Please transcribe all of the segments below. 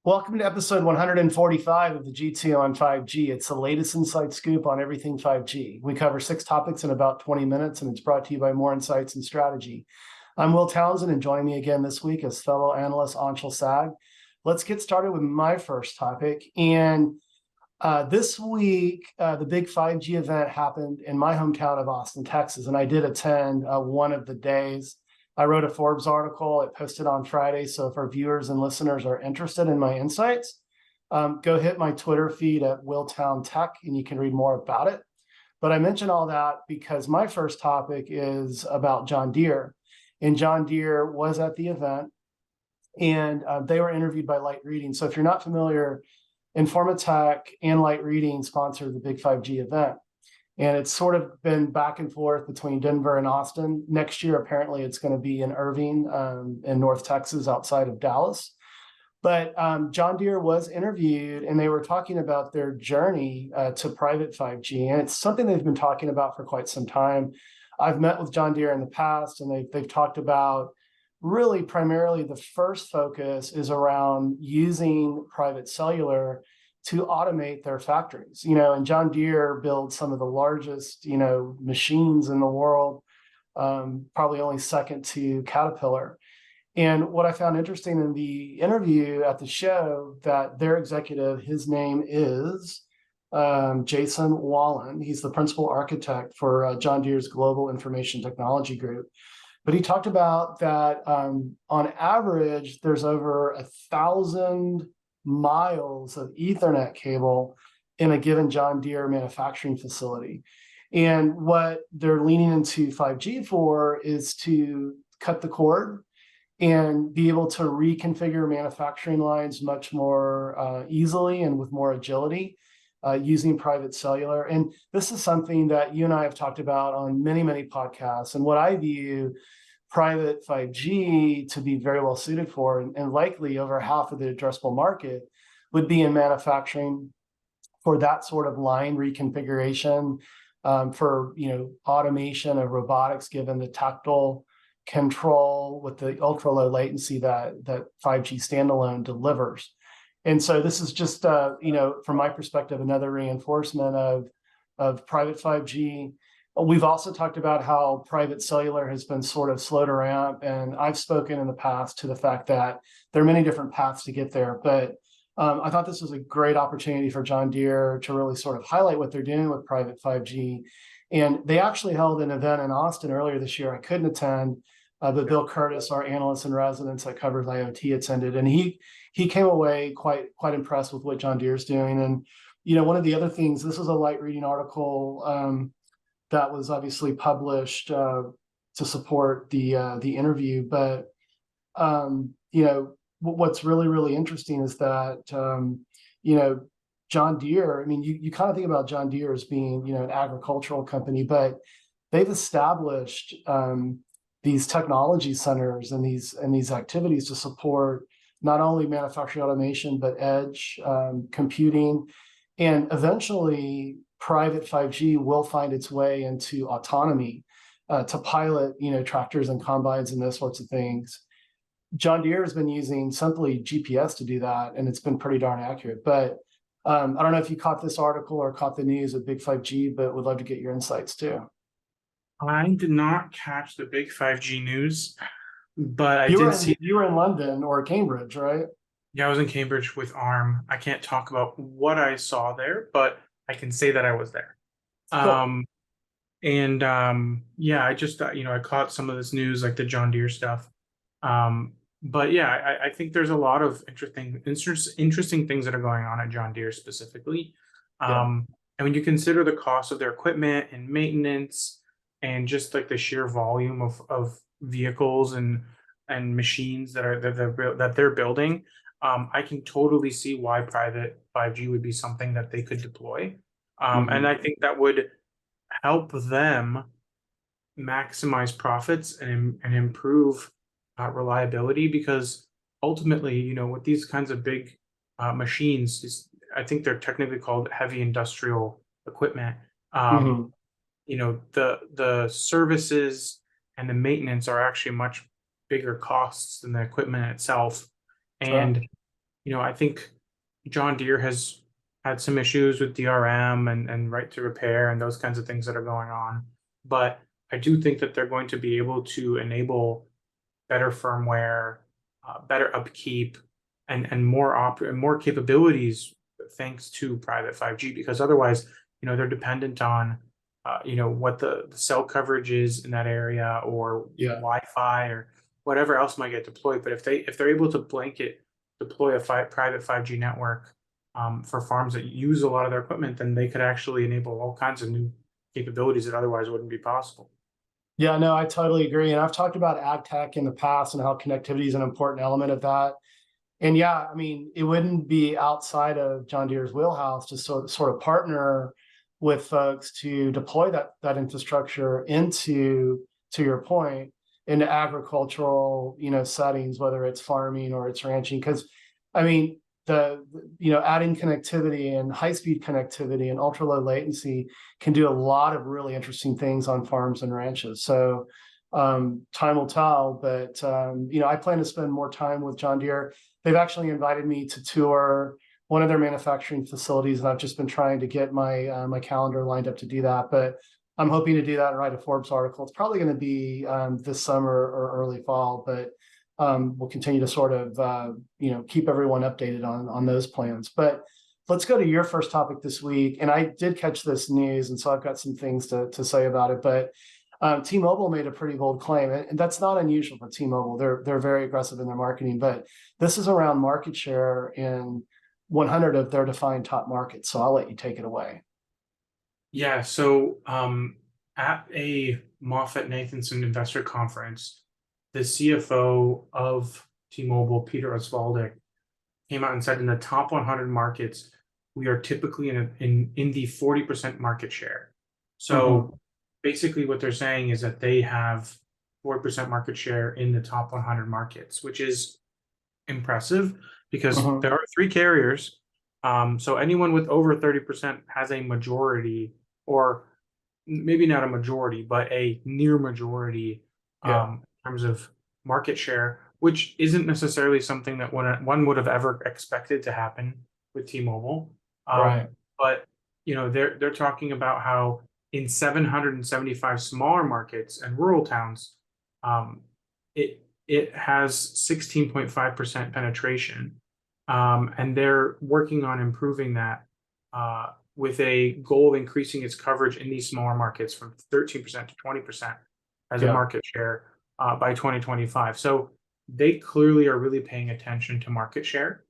Welcome to episode 145 of the G2 on 5G. It's the latest inside scoop on everything 5G. We cover 6 topics in about 20 minutes, and it's brought to you by More Insights and Strategy. I'm Will Townsend, and joining me again this week is fellow analyst Anshel Sag. Let's get started with my first topic. And this week, the big 5G event happened in my hometown of Austin, Texas, and I did attend one of the days. I wrote a Forbes article. It posted on Friday. So if our viewers and listeners are interested in my insights, go hit my Twitter feed at WillTownTech, and you can read more about it. But I mention all that because my first topic is about John Deere. And John Deere was at the event, and they were interviewed by Light Reading. So if you're not familiar, Informatech and Light Reading sponsored the big 5G event. And it's sort of been back and forth between Denver and Austin. Next year, apparently, it's going to be in Irving in North Texas outside of Dallas. But John Deere was interviewed, and they were talking about their journey to private 5G. And it's something they've been talking about for quite some time. I've met with John Deere in the past, and they've talked about really primarily the first focus is around using private cellular to automate their factories, and John Deere builds some of the largest, machines in the world, probably only second to Caterpillar. And what I found interesting in the interview at the show, that their executive, his name is Jason Wallen. He's the principal architect for John Deere's Global Information Technology Group. But he talked about that on average, there's over 1,000 miles of Ethernet cable in a given John Deere manufacturing facility. And what they're leaning into 5G for is to cut the cord and be able to reconfigure manufacturing lines much more easily and with more agility using private cellular. And this is something that you and I have talked about on many, many podcasts. And what I view private 5G to be very well suited for, and likely over half of the addressable market would be in manufacturing for that sort of line reconfiguration, for automation of robotics, given the tactile control with the ultra low latency that 5G standalone delivers. And so this is just from my perspective, another reinforcement of private 5G. We've also talked about how private cellular has been sort of slow to ramp, and I've spoken in the past to the fact that there are many different paths to get there. But I thought this was a great opportunity for John Deere to really sort of highlight what they're doing with private 5G. And they actually held an event in Austin earlier this year. I couldn't attend, but Bill Curtis, our analyst in residence that covers IoT, attended, and he came away quite impressed with what John Deere is doing. And one of the other things, this is a Light Reading article that was obviously published to support the interview. But what's really, really interesting is that John Deere. I mean, you kind of think about John Deere as being an agricultural company, but they've established these technology centers and these activities to support not only manufacturing automation but edge computing, and eventually private 5G will find its way into autonomy to pilot, tractors and combines and those sorts of things. John Deere has been using simply GPS to do that, and it's been pretty darn accurate. But I don't know if you caught this article or caught the news of big 5G, but would love to get your insights too. I did not catch the big 5G news, but I did see. You were in London or Cambridge, right? Yeah, I was in Cambridge with ARM. I can't talk about what I saw there, but I can say that I was there. Cool. Yeah, I just I caught some of this news, like the John Deere stuff. But yeah, I think there's a lot of interesting things that are going on at John Deere specifically. Yeah. And when you consider the cost of their equipment and maintenance, and just like the sheer volume of vehicles and machines that they're building, I can totally see why private 5G would be something that they could deploy. And I think that would help them maximize profits and improve reliability, because ultimately, with these kinds of big machines, I think they're technically called heavy industrial equipment. The services and the maintenance are actually much bigger costs than the equipment itself. Sure. And I think John Deere has had some issues with DRM and right to repair and those kinds of things that are going on. But I do think that they're going to be able to enable better firmware, better upkeep, and more capabilities thanks to private 5G. Because otherwise, they're dependent on what the cell coverage is in that area, or Yeah. Wi-Fi, or whatever else might get deployed. But if they're able to blanket deploy a private 5G network for farms that use a lot of their equipment, then they could actually enable all kinds of new capabilities that otherwise wouldn't be possible. Yeah, no, I totally agree. And I've talked about ag tech in the past and how connectivity is an important element of that. And yeah, I mean, it wouldn't be outside of John Deere's wheelhouse to sort of partner with folks to deploy that infrastructure into, to your point, into agricultural, settings, whether it's farming or it's ranching. Because I mean, adding connectivity and high-speed connectivity and ultra low latency can do a lot of really interesting things on farms and ranches. So time will tell, but I plan to spend more time with John Deere. They've actually invited me to tour one of their manufacturing facilities, and I've just been trying to get my calendar lined up to do that. But I'm hoping to do that and write a Forbes article. It's probably going to be this summer or early fall, but we'll continue to sort of keep everyone updated on those plans. But let's go to your first topic this week. And I did catch this news, and so I've got some things to say about it. But T-Mobile made a pretty bold claim, and that's not unusual for T-Mobile. They're very aggressive in their marketing, but this is around market share in 100 of their defined top markets. So I'll let you take it away. Yeah, so at a MoffettNathanson investor conference, the CFO of T-Mobile, Peter Osvaldik, came out and said in the top 100 markets, we are typically in the 40% market share. So basically what they're saying is that they have 40% market share in the top 100 markets, which is impressive because there are three carriers. So anyone with over 30% has a majority, or maybe not a majority, but a near majority in terms of market share, which isn't necessarily something that one would have ever expected to happen with T-Mobile. Right. But they're talking about how in 775 smaller markets and rural towns, it has 16.5% penetration, and they're working on improving that with a goal of increasing its coverage in these smaller markets from 13% to 20% as a market share by 2025. So they clearly are really paying attention to market share.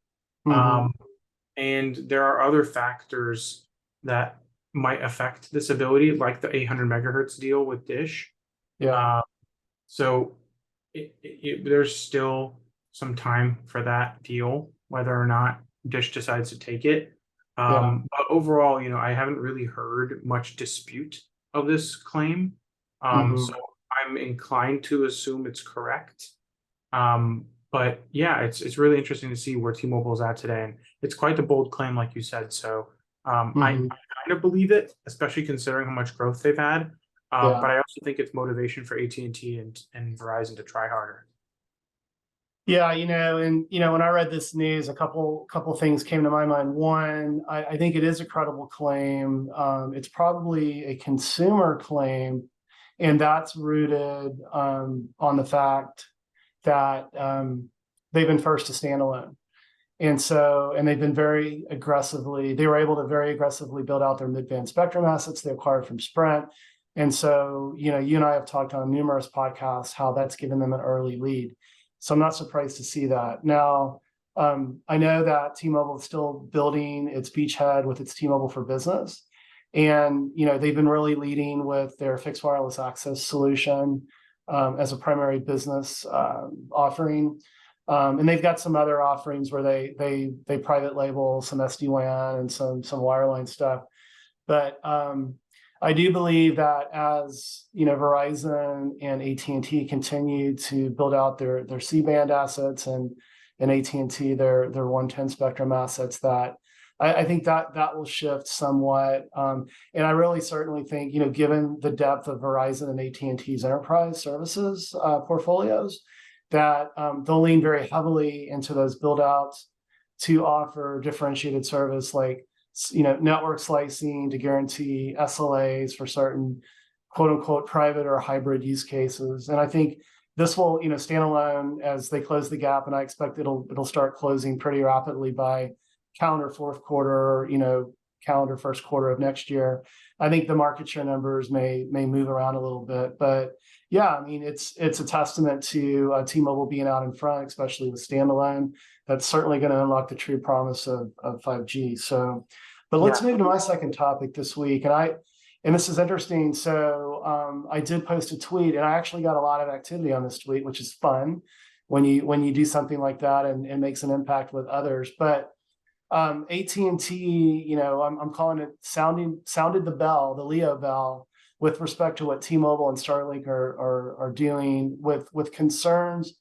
And there are other factors that might affect this ability, like the 800 megahertz deal with Dish. So there's still some time for that deal, whether or not Dish decides to take it. But overall, I haven't really heard much dispute of this claim. So I'm inclined to assume it's correct. But yeah, it's really interesting to see where T-Mobile is at today. And it's quite the bold claim, like you said. So I kind of believe it, especially considering how much growth they've had. But I also think it's motivation for AT&T and Verizon to try harder. Yeah, when I read this news, a couple things came to my mind. One, I think it is a credible claim. It's probably a consumer claim, and that's rooted on the fact that they've been first to standalone. And they've been they were able to very aggressively build out their mid-band spectrum assets they acquired from Sprint. And so, you and I have talked on numerous podcasts how that's given them an early lead. So I'm not surprised to see that. Now, I know that T-Mobile is still building its beachhead with its T-Mobile for Business. And, they've been really leading with their fixed wireless access solution as a primary business offering. And they've got some other offerings where they private label some SD-WAN and some wireline stuff. But I do believe that as Verizon and AT&T continue to build out their C-band assets and AT&T their 110 spectrum assets, that I think that will shift somewhat. And I really certainly think, given the depth of Verizon and AT&T's enterprise services portfolios, that they'll lean very heavily into those build outs to offer differentiated service like, network slicing to guarantee SLAs for certain quote unquote private or hybrid use cases. And I think this will, stand alone as they close the gap. And I expect it'll start closing pretty rapidly by calendar fourth quarter, calendar first quarter of next year. I think the market share numbers may move around a little bit, but yeah, I mean, it's a testament to T-Mobile being out in front, especially with standalone. That's certainly going to unlock the true promise of 5G. So, but let's move to my second topic this week, and this is interesting. So I did post a tweet, and I actually got a lot of activity on this tweet, which is fun when you do something like that and makes an impact with others. But AT&T, I'm calling it sounded the bell, the Leo bell, with respect to what T-Mobile and StarLink are doing with concerns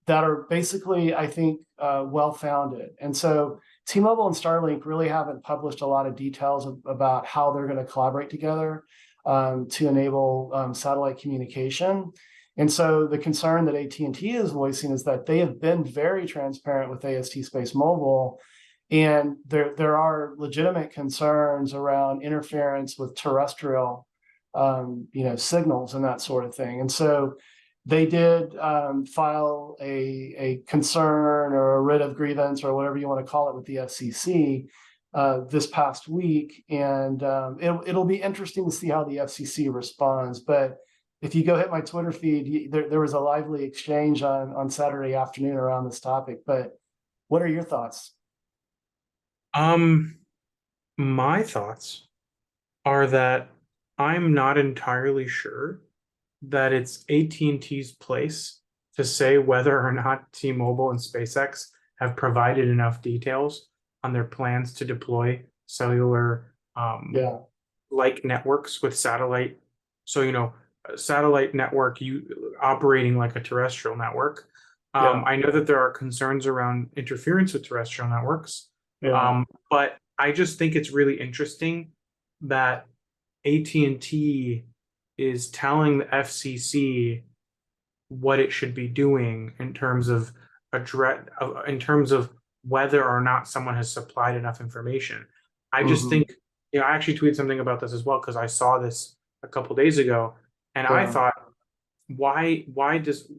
that are basically, I think, well-founded. And so T-Mobile and Starlink really haven't published a lot of details about how they're going to collaborate together to enable satellite communication. And so the concern that AT&T is voicing is that they have been very transparent with AST SpaceMobile, and there are legitimate concerns around interference with terrestrial, signals and that sort of thing. And so they did file a concern or a writ of grievance or whatever you want to call it with the FCC this past week, and it'll be interesting to see how the FCC responds. But if you go hit my Twitter feed, there was a lively exchange on Saturday afternoon around this topic. But what are your thoughts? My thoughts are that I'm not entirely sure that it's AT&T's place to say whether or not T-Mobile and SpaceX have provided enough details on their plans to deploy cellular like networks with satellite. So, a satellite network operating like a terrestrial network. I know that there are concerns around interference with terrestrial networks. But I just think it's really interesting that AT&T is telling the FCC what it should be doing in terms of whether or not someone has supplied enough information. I just think, I actually tweeted something about this as well because I saw this a couple days ago, and I thought, why does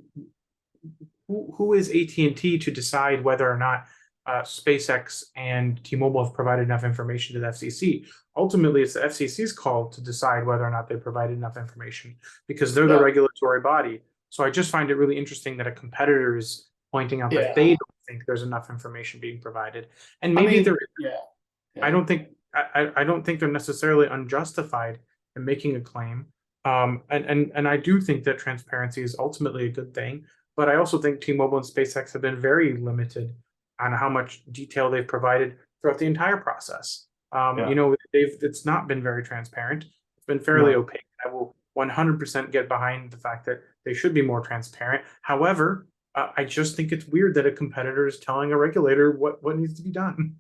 who is AT&T to decide whether or not SpaceX and T-Mobile have provided enough information to the FCC? Ultimately, it's the FCC's call to decide whether or not they provided enough information because they're the regulatory body. So I just find it really interesting that a competitor is pointing out that they don't think there's enough information being provided, and maybe there. I don't think they're necessarily unjustified in making a claim. And I do think that transparency is ultimately a good thing, but I also think T-Mobile and SpaceX have been very limited on how much detail they've provided throughout the entire process. It's not been very transparent. It's been fairly opaque. I will 100% get behind the fact that they should be more transparent. However, I just think it's weird that a competitor is telling a regulator what needs to be done.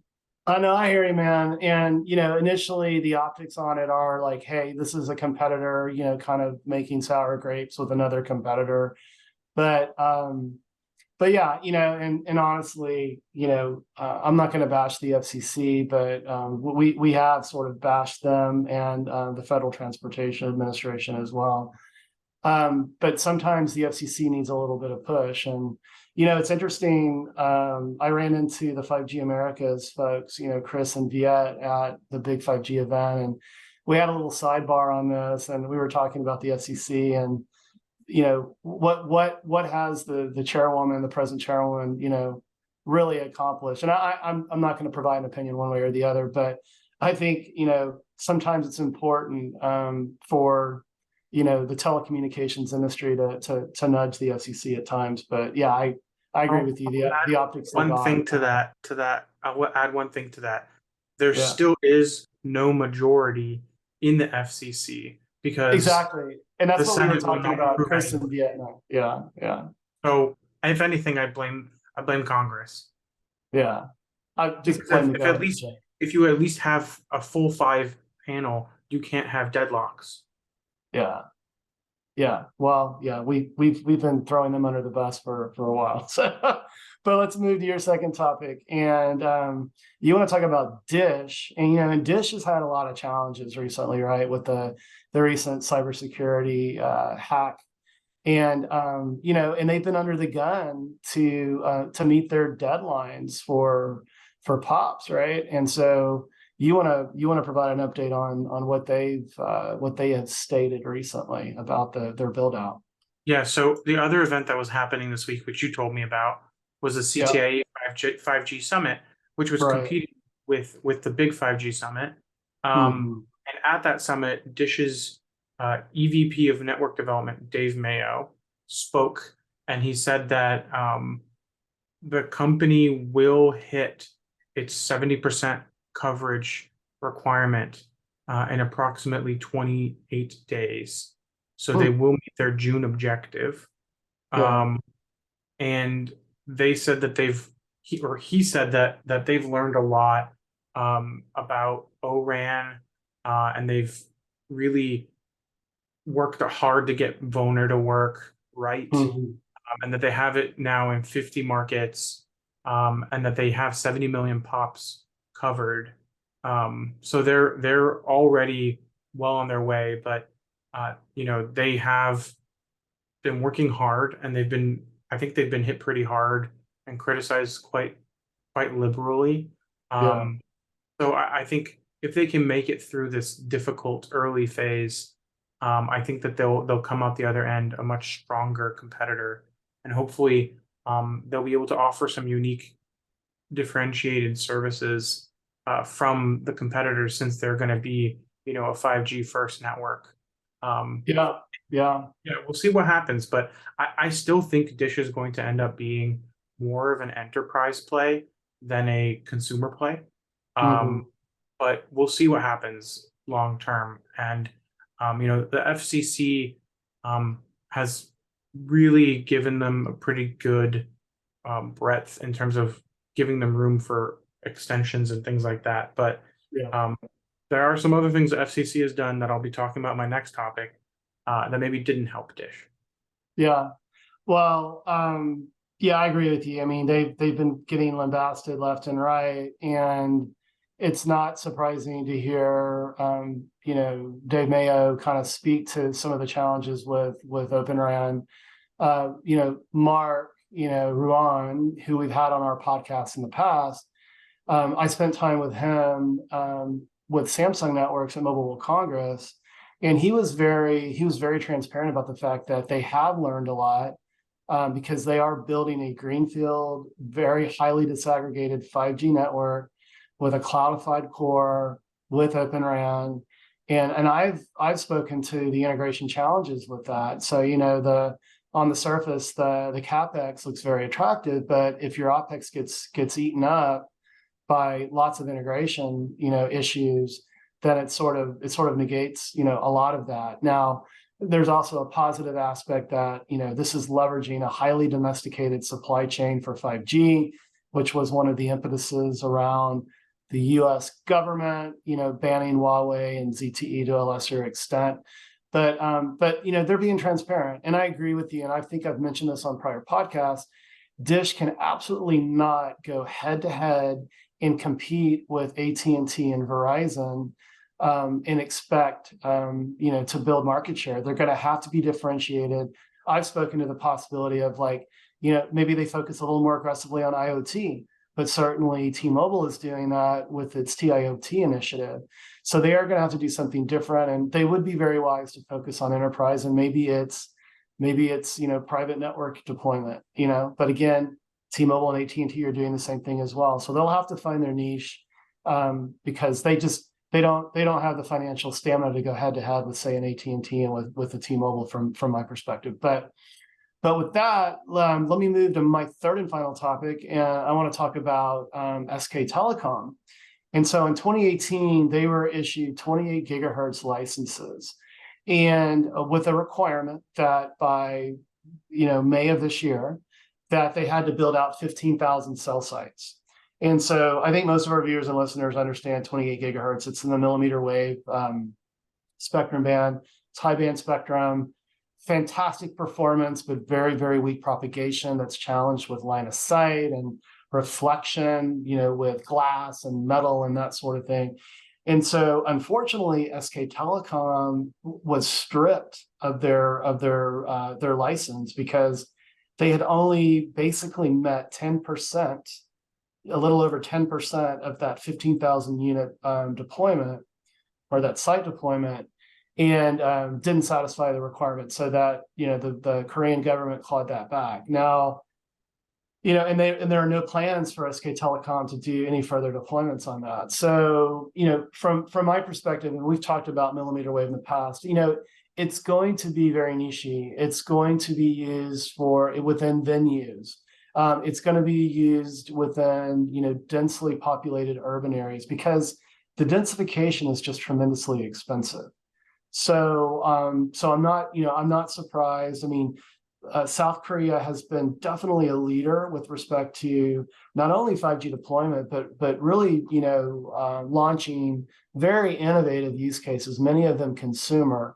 I know, I hear you, man. And, initially the optics on it are like, hey, this is a competitor, kind of making sour grapes with another competitor. But yeah, and honestly, I'm not going to bash the FCC, but we have sort of bashed them and the Federal Transportation Administration as well. But sometimes the FCC needs a little bit of push. And, it's interesting. I ran into the 5G Americas folks, Chris and Viet at the big 5G event. And we had a little sidebar on this, and we were talking about the FCC and, what has the chairwoman, the present chairwoman, really accomplished. And I'm not going to provide an opinion one way or the other, but I think, sometimes it's important for the telecommunications industry to nudge the FCC at times. But yeah, I agree with you. The optics. One thing to that, I'll add one thing to that. There still is no majority in the FCC because exactly, and that's what we were talking about, Chris, in Vietnam. Yeah. So if anything, I blame Congress. Yeah, I just if you at least have a full 5 panel, you can't have deadlocks. Yeah. Well, yeah, we've been throwing them under the bus for a while. So, but let's move to your second topic. And you want to talk about Dish. And, and Dish has had a lot of challenges recently, right? With the recent cybersecurity hack. And, and they've been under the gun to meet their deadlines for POPs, right? And so you want to provide an update on what they have stated recently about their build out. Yeah, so the other event that was happening this week, which you told me about, was the Yeah, CTA 5G Summit, which was right. competing with the big 5G Summit. Hmm. And at that summit, Dish's EVP of Network Development, Dave Mayo, spoke, and he said that the company will hit its 70% coverage requirement in approximately 28 days. So they Hmm. will meet their June objective. Yeah, And they said that he said that they've learned a lot about ORAN, and they've really worked hard to get Voner to work right, hmm, and that they have it now in 50 markets, and that they have 70 million pops covered. So they're already well on their way, but they have been working hard, and I think they've been hit pretty hard and criticized quite liberally. yeah, Um, so I think if they can make it through this difficult early phase, I think that they'll come out the other end a much stronger competitor, and hopefully they'll be able to offer some unique, differentiated services from the competitors, since they're going to be a 5G first network. Um, yeah, yeah. yeah, we'll see what happens, but I still think Dish is going to end up being more of an enterprise play than a consumer play. Um, Hmm. but we'll see what happens long term. And the FCC has really given them a pretty good breadth in terms of giving them room for extensions and things like that. But Yeah. um, there are some other things the FCC has done that I'll be talking about in my next topic that maybe didn't help Dish. Yeah. Well, yeah, I agree with you. I mean, they've been getting lambasted left and right, and it's not surprising to hear, Dave Mayo kind of speak to some of the challenges with Open RAN. Mark, Ruan, who we've had on our podcast in the past. I spent time with him with Samsung Networks at Mobile World Congress, and he was very transparent about the fact that they have learned a lot because they are building a greenfield, very highly disaggregated 5G network with a cloudified core with Open RAN. And I've spoken to the integration challenges with that. So, the on the surface, the CapEx looks very attractive, but if your OpEx gets eaten up by lots of integration, issues, then it sort of negates, a lot of that. Now, there's also a positive aspect that, this is leveraging a highly domesticated supply chain for 5G, which was one of the impetuses around the US government, banning Huawei and ZTE to a lesser extent. But they're being transparent. And I agree with you. And I think I've mentioned this on prior podcasts. Dish can absolutely not go head to head and compete with AT&T and Verizon and expect to build market share. They're going to have to be differentiated. I've spoken to the possibility of maybe they focus a little more aggressively on IoT, but certainly T-Mobile is doing that with its TIoT initiative. So they are going to have to do something different, and they would be very wise to focus on enterprise, and maybe it's private network deployment, but again, T-Mobile and AT&T are doing the same thing as well. So they'll have to find their niche because they don't have the financial stamina to go head to head with, say, an AT&T and with the T-Mobile from my perspective. But with that, let me move to my third and final topic, and I want to talk about SK Telecom. And so in 2018, they were issued 28 gigahertz licenses, and with a requirement that by May of this year, that they had to build out 15,000 cell sites. And so I think most of our viewers and listeners understand 28 gigahertz. It's in the millimeter wave spectrum band. It's high band spectrum, fantastic performance, but very, very weak propagation that's challenged with line of sight and reflection, with glass and metal and that sort of thing. And so, unfortunately, SK Telecom was stripped of their license because they had only basically met 10%, a little over 10% of that 15,000 unit deployment, or that site deployment, and didn't satisfy the requirement. So that the Korean government clawed that back. Now, and there are no plans for SK Telecom to do any further deployments on that. So, from my perspective, and we've talked about millimeter wave in the past, it's going to be very nichey. It's going to be used within venues. It's going to be used within, densely populated urban areas, because the densification is just tremendously expensive. So, I'm not surprised. I mean, South Korea has been definitely a leader with respect to not only 5G deployment, but really, launching very innovative use cases, many of them consumer.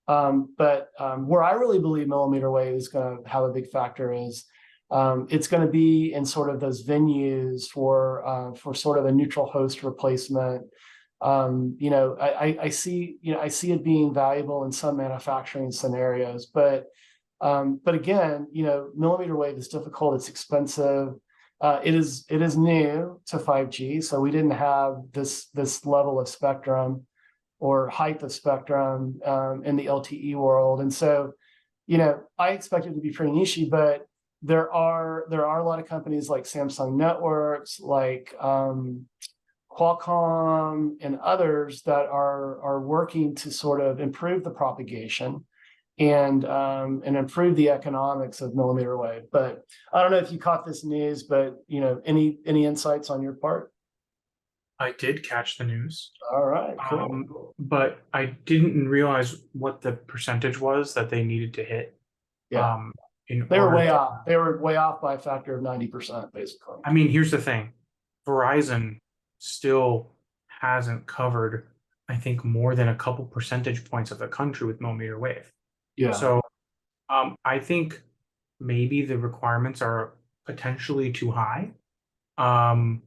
But where I really believe millimeter wave is going to have a big factor is it's going to be in sort of those venues for sort of a neutral host replacement. I see it being valuable in some manufacturing scenarios, but again, millimeter wave is difficult. It's expensive. It is new to 5G, so we didn't have this level of spectrum or height of spectrum in the LTE world, and so I expect it to be pretty niche. But there are a lot of companies like Samsung Networks, like Qualcomm, and others that are working to sort of improve the propagation and improve the economics of millimeter wave. But I don't know if you caught this news, but any insights on your part? I did catch the news, All right, cool. but I didn't realize what the percentage was that they needed to hit. Yeah, In they were order way to, off. They were way off by a factor of 90%, basically. I mean, here's the thing: Verizon still hasn't covered, I think, more than a couple percentage points of the country with millimeter wave. Yeah, So, I think maybe the requirements are potentially too high. Um,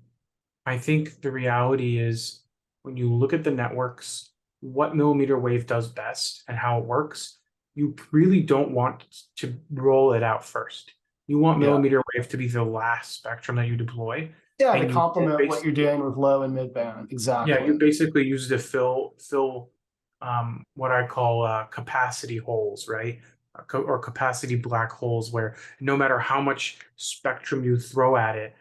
I think the reality is, when you look at the networks, what millimeter wave does best and how it works, you really don't want to roll it out first. You want yeah, millimeter wave to be the last spectrum that you deploy, yeah. To and you complement what base you're doing with low and mid band, yeah, you exactly. basically use to fill what I call capacity holes, right? Or capacity black holes, where no matter how much spectrum you throw at it,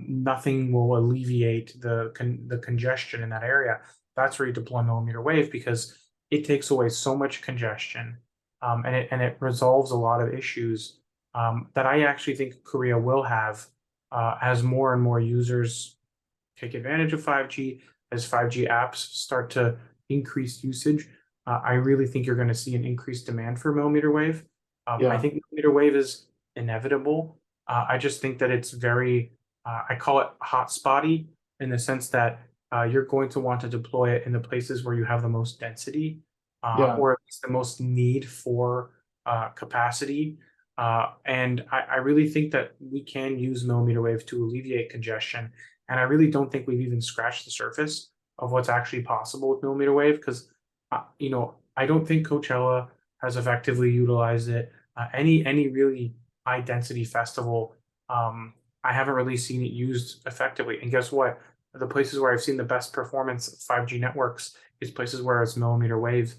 nothing will alleviate the congestion in that area. That's where you deploy millimeter wave, because it takes away so much congestion, and it resolves a lot of issues that I actually think Korea will have as more and more users take advantage of 5G, as 5G apps start to increase usage. I really think you're going to see an increased demand for millimeter wave. I Yeah, think millimeter wave is inevitable. I just think that it's very, I call it hotspotty, in the sense that you're going to want to deploy it in the places where you have the most density, yeah, or at least the most need for capacity. And I really think that we can use millimeter wave to alleviate congestion, and I really don't think we've even scratched the surface of what's actually possible with millimeter wave, because, I don't think Coachella has effectively utilized it. Any really high density festival, I haven't really seen it used effectively. And guess what? The places where I've seen the best performance of 5G networks is places where it's millimeter wave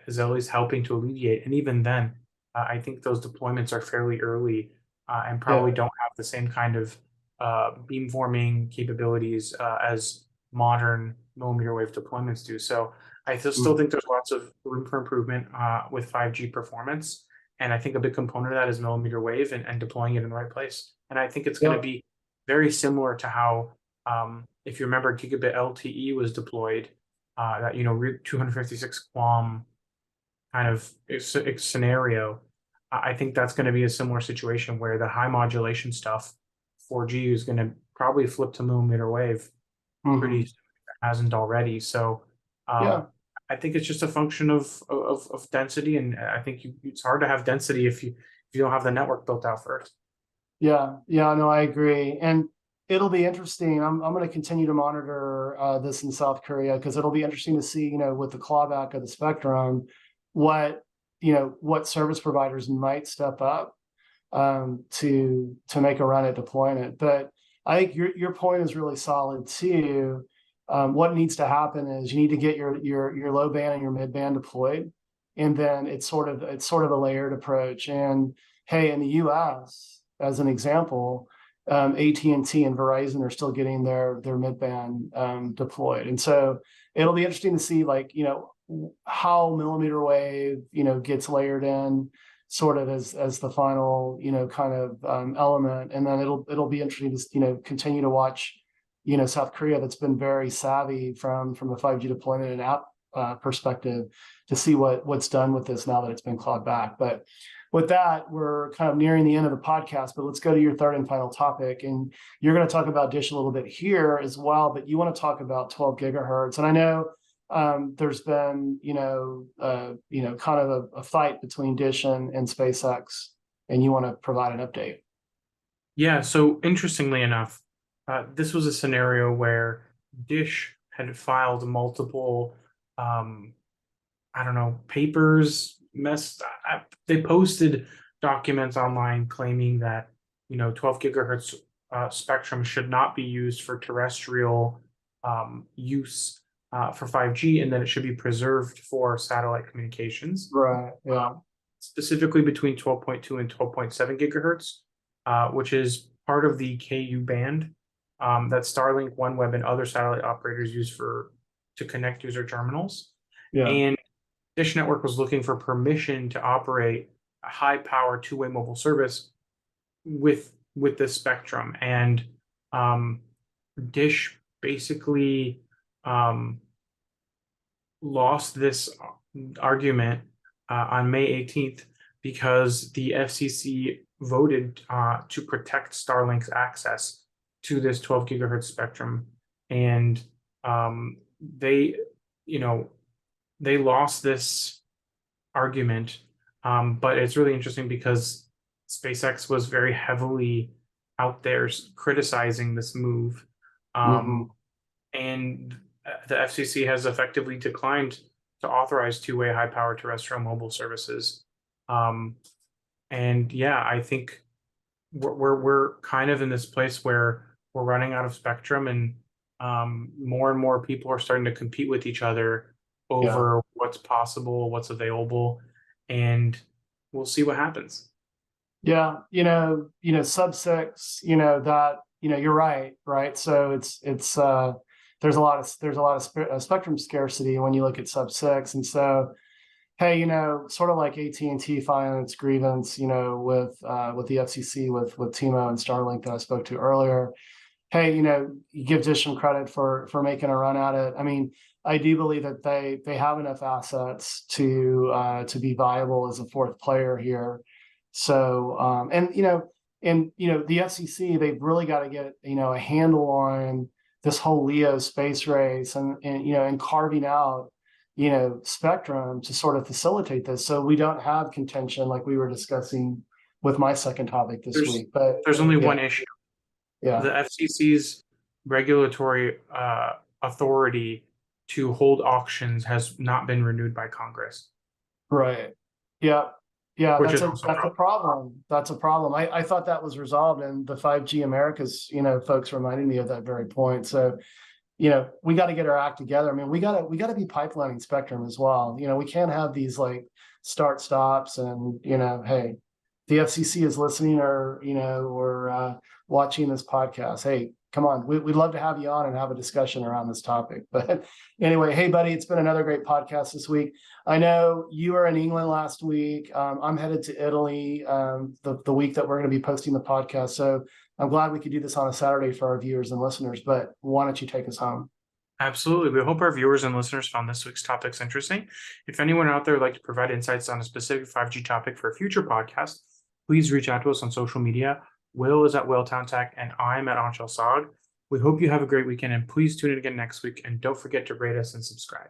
is at least helping to alleviate. And even then, I think those deployments are fairly early, and yeah, probably don't have the same kind of beamforming capabilities as modern millimeter wave deployments do. So I still mm, think there's lots of room for improvement with 5G performance. And I think a big component of that is millimeter wave, and deploying it in the right place. And I think it's going to yeah, be very similar to how, if you remember, gigabit LTE was deployed, that, 256 QAM kind of scenario. I think that's going to be a similar situation, where the high modulation stuff, 4G, is going to probably flip to millimeter wave pretty hmm soon, if it hasn't already. So, um, yeah, I think it's just a function of density, and I think it's hard to have density if you don't have the network built out first. Yeah, yeah, no, I agree. And it'll be interesting. I'm going to continue to monitor this in South Korea because it'll be interesting to see, with the clawback of the spectrum, what what service providers might step up to make a run at deploying it. But I think your point is really solid too. What needs to happen is you need to get your low band and your mid band deployed, and then it's sort of a layered approach. And hey, in the U.S., as an example, AT&T and Verizon are still getting their mid band deployed, and so it'll be interesting to see how millimeter wave gets layered in sort of as the final kind of element, and then it'll be interesting to continue to watch South Korea, that's been very savvy from a 5G deployment and app perspective, to see what's done with this now that it's been clawed back. But with that, we're kind of nearing the end of the podcast, but let's go to your third and final topic. And you're going to talk about Dish a little bit here as well, but you want to talk about 12 gigahertz. And I know there's been, kind of a fight between Dish and SpaceX, and you want to provide an update. Yeah. So interestingly enough, this was a scenario where Dish had filed multiple, papers. They posted documents online claiming that 12 gigahertz spectrum should not be used for terrestrial use for 5G, and that it should be preserved for satellite communications. Right. Yeah. Specifically between 12.2 and 12.7 gigahertz, which is part of the KU band that Starlink, OneWeb, and other satellite operators use to connect user terminals. Yeah. And Dish Network was looking for permission to operate a high-power two-way mobile service with this spectrum, and Dish basically lost this argument on May 18th because the FCC voted to protect Starlink's access to this 12 gigahertz spectrum, and they lost this argument. But it's really interesting because SpaceX was very heavily out there criticizing this move, and the FCC has effectively declined to authorize two-way high-power terrestrial mobile services. And yeah, I think we're kind of in this place where we're running out of spectrum, and more and more people are starting to compete with each other over what's possible, what's available, and we'll see what happens. Yeah, sub-6, that, you're right. So it's there's a lot of spectrum scarcity when you look at sub-6, and so hey, sort of like AT&T filing its grievance, with the FCC with T-Mobile and StarLink that I spoke to earlier. Hey, you give Dish some credit for making a run at it. I mean, I do believe that they have enough assets to be viable as a fourth player here. So the FCC, they've really got to get a handle on this whole LEO space race, and carving out spectrum to sort of facilitate this, so we don't have contention like we were discussing with my second topic this week. But there's only one issue. Yeah, the FCC's regulatory authority to hold auctions has not been renewed by Congress. Right. Yeah. That's a problem. That's a problem. I thought that was resolved, and the 5G Americas, folks reminded me of that very point. So, we got to get our act together. I mean, we got to be pipelining spectrum as well. We can't have these like start stops, and hey, the FCC is listening, or watching this podcast. Hey, come on, we'd love to have you on and have a discussion around this topic. But anyway, hey buddy, it's been another great podcast this week. I know you were in England last week. I'm headed to Italy the week that we're going to be posting the podcast. So I'm glad we could do this on a Saturday for our viewers and listeners, but why don't you take us home? Absolutely. We hope our viewers and listeners found this week's topics interesting. If anyone out there would like to provide insights on a specific 5G topic for a future podcast, please reach out to us on social media. Will is at Willtown Tech, and I'm at Anshel. We hope you have a great weekend, and please tune in again next week. And don't forget to rate us and subscribe.